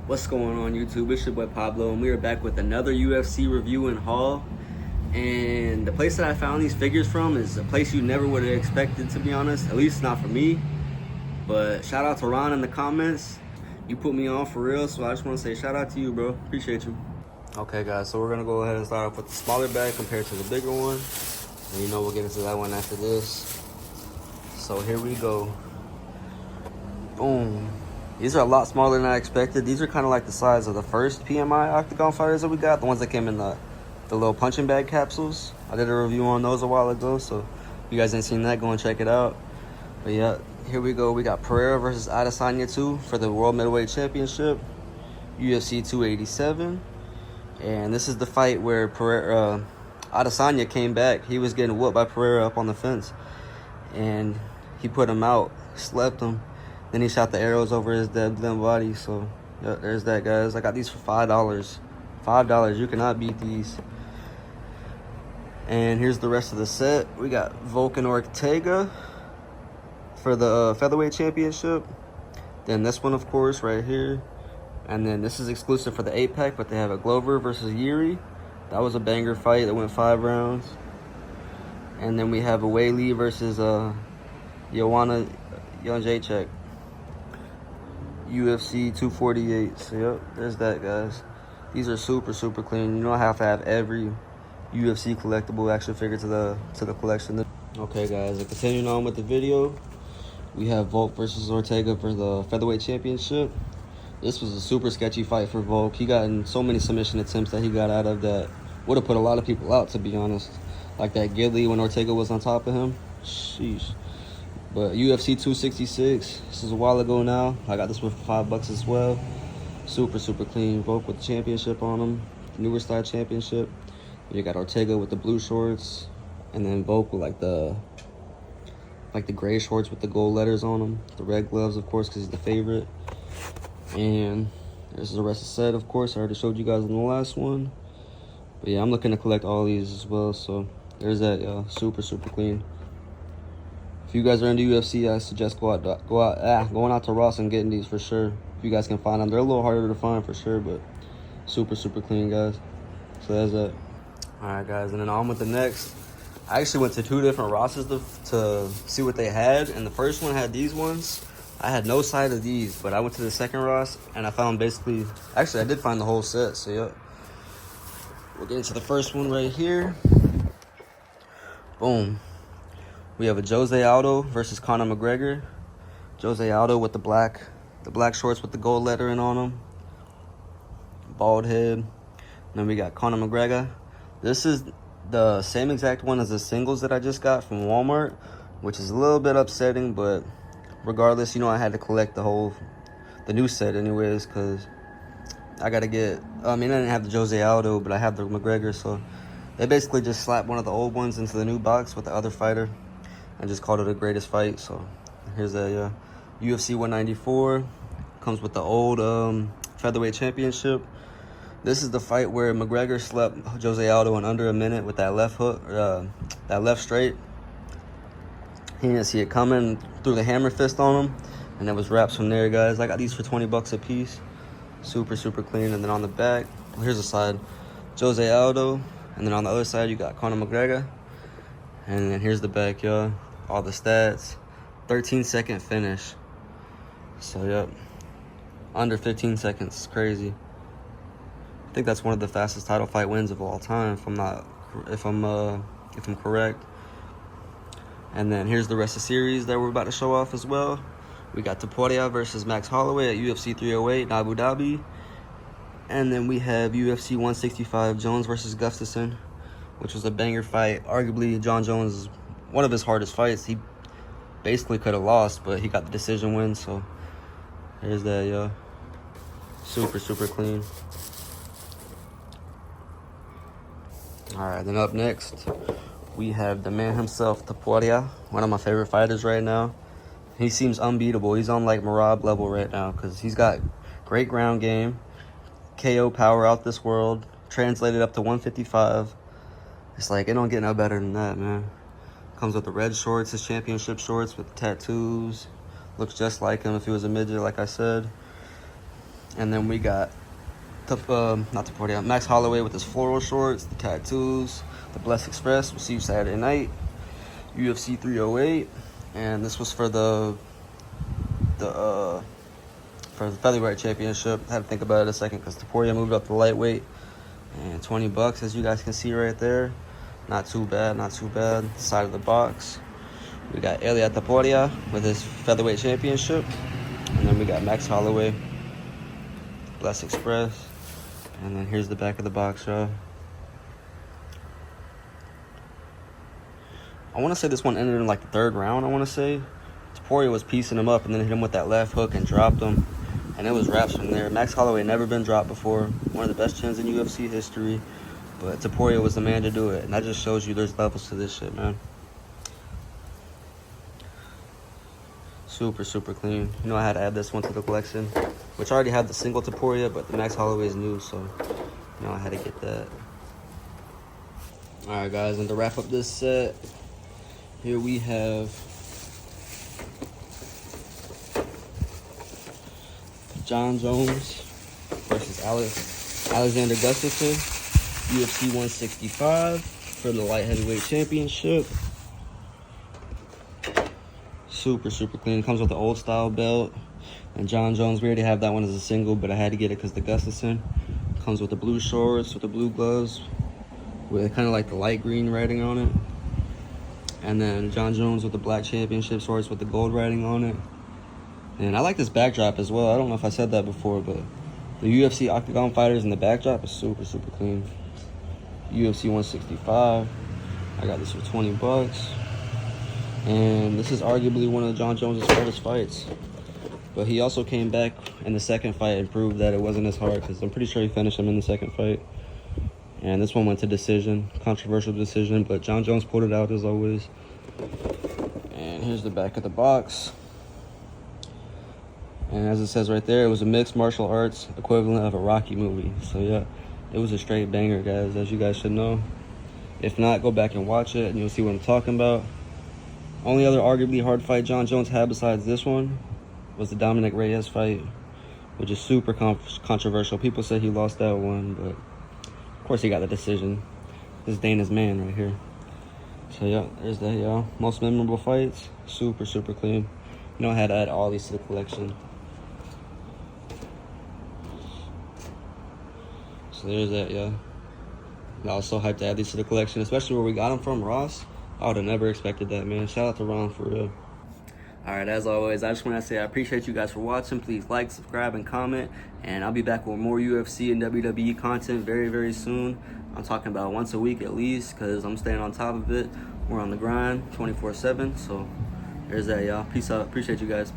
What's going on, YouTube? It's your boy Pablo, and we are back with another UFC review and haul. And the place that I found these figures from is a place you never would have expected, to be honest. At least not for me. But shout out to Ron in the comments. You put me on for real, so I just want to say shout out to you, bro. Appreciate you. Okay, guys, so we're going to go ahead and start off with the smaller bag compared to the bigger one. And you know we'll get into that one after this. So here we go. Boom. These are a lot smaller than I expected. These are kind of like the size of the first PMI Octagon fighters that we got. The ones that came in the little punching bag capsules. I did a review on those a while ago, so if you guys ain't seen that, go and check it out. But yeah, here we go. We got Pereira versus Adesanya 2 for the World Middleweight Championship, UFC 287. And this is the fight where Adesanya came back. He was getting whooped by Pereira up on the fence. And he put him out, slept him. Then he shot the arrows over his dead body. So, yeah, there's that, guys. I got these for $5. $5. You cannot beat these. And here's the rest of the set. We got Volk and Ortega for the Featherweight Championship. Then this one, of course, right here. And then this is exclusive for the 8-pack, but they have a Glover versus Yuri. That was a banger fight that went 5 rounds. And then we have a Whaley versus Joanna Jędrzejczyk. UFC 248. So, yep, there's that, guys. These are super, super clean. You don't have to have every UFC collectible action figure to the collection. Okay, guys, and continuing on with the video, we have Volk versus Ortega for the Featherweight Championship. This was a super sketchy fight for Volk. He got in so many submission attempts that he got out of that would have put a lot of people out, to be honest. Like that Gidley when Ortega was on top of him. Sheesh. But UFC 266, this is a while ago now. I got this one for $5 as well. Super, super clean. Volk with the championship on him. Newer style championship. You got Ortega with the blue shorts. And then Volk with like the gray shorts with the gold letters on them. The red gloves, of course, because he's the favorite. And this is the rest of the set, of course. I already showed you guys in the last one. But yeah, I'm looking to collect all these as well. So there's that, super, super clean. If you guys are into UFC, I suggest going out to Ross and getting these for sure. If you guys can find them, they're a little harder to find for sure, but super, super clean, guys. So that's that. All right, guys, and then on with the next. I actually went to 2 different Rosses to see what they had, and the first one had these ones. I had no sight of these, but I went to the second Ross, and I found actually I did find the whole set, so yeah. We'll get into the first one right here. Boom. We have a Jose Aldo versus Conor McGregor. Jose Aldo with the black shorts with the gold lettering on them. Bald head. And then we got Conor McGregor. This is the same exact one as the singles that I just got from Walmart, which is a little bit upsetting, but regardless, I had to collect the new set anyways, because I got to I didn't have the Jose Aldo, but I have the McGregor, so they basically just slapped one of the old ones into the new box with the other fighter and just called it a greatest fight. So here's a UFC 194. Comes with the old Featherweight Championship. This is the fight where McGregor slept Jose Aldo in under a minute with that left hook, that left straight. He didn't see it coming, threw the hammer fist on him, and it was wraps from there, guys. I got these for $20 a piece. Super, super clean. And then on the back, here's the side, Jose Aldo. And then on the other side, you got Conor McGregor. And then here's the back, y'all. All the stats. 13-second finish. So, yep. Under 15 seconds. Crazy. I think that's one of the fastest title fight wins of all time, if I'm correct. And then here's the rest of the series that we're about to show off as well. We got Topuria versus Max Holloway at UFC 308 in Abu Dhabi. And then we have UFC 165, Jones versus Gustafsson, which was a banger fight. Arguably, John Jones, one of his hardest fights. He basically could have lost, but he got the decision win. So there's that, yo. Super, super clean. All right, then up next, we have the man himself, Topuria, one of my favorite fighters right now. He seems unbeatable. He's on like Marab level right now because he's got great ground game, KO power out this world, translated up to 155. It's like, it don't get no better than that, man. Comes with the red shorts, his championship shorts with the tattoos. Looks just like him if he was a midget, like I said. And then we got Max Holloway with his floral shorts, the tattoos, the Blessed Express. We'll see you Saturday night. UFC 308, and this was for the featherweight championship. I had to think about it a second because Topuria moved up to lightweight, and $20 as you guys can see right there. Not too bad, not too bad. Side of the box, we got Elia Topuria with his featherweight championship, and then we got Max Holloway, Blessed Express, and then here's the back of the box, y'all. I want to say this one ended in like the third round, I want to say. Topuria was piecing him up and then hit him with that left hook and dropped him. And it was wraps from there. Max Holloway never been dropped before. One of the best chins in UFC history. But Topuria was the man to do it. And that just shows you there's levels to this shit, man. Super, super clean. You know I had to add this one to the collection. Which I already had the single Topuria, but the Max Holloway is new. So, you know, I had to get that. Alright, guys. And to wrap up this set, here we have John Jones versus Alexander Gustafsson, UFC 165 for the light heavyweight championship. Super, super clean. Comes with the old style belt. And John Jones, we already have that one as a single, but I had to get it because the Gustafsson comes with the blue shorts, with the blue gloves, with kind of like the light green writing on it. And then John Jones with the black championship shorts with the gold writing on it. And I like this backdrop as well. I don't know if I said that before, but the UFC Octagon fighters in the backdrop is super, super clean. UFC 165. I got this for $20. And this is arguably one of John Jones' hardest fights. But he also came back in the second fight and proved that it wasn't as hard, because I'm pretty sure he finished him in the second fight. And this one went to decision, controversial decision, but John Jones pulled it out as always. And here's the back of the box. And as it says right there, it was a mixed martial arts equivalent of a Rocky movie. So yeah, it was a straight banger, guys, as you guys should know. If not, go back and watch it and you'll see what I'm talking about. Only other arguably hard fight John Jones had besides this one was the Dominic Reyes fight, which is super controversial. People say he lost that one, but of course he got the decision. This is Dana's man right here. So yeah, there's that, y'all. Most memorable fights, super, super clean. You know I had to add all these to the collection. So there's that, y'all. I was so hyped to add these to the collection, especially where we got them from, Ross. I would have never expected that, man. Shout out to Ron, for real. All right, as always, I just want to say I appreciate you guys for watching. Please like, subscribe, and comment. And I'll be back with more UFC and WWE content very, very soon. I'm talking about once a week at least, because I'm staying on top of it. We're on the grind 24/7. So there's that, y'all. Peace out. Appreciate you guys.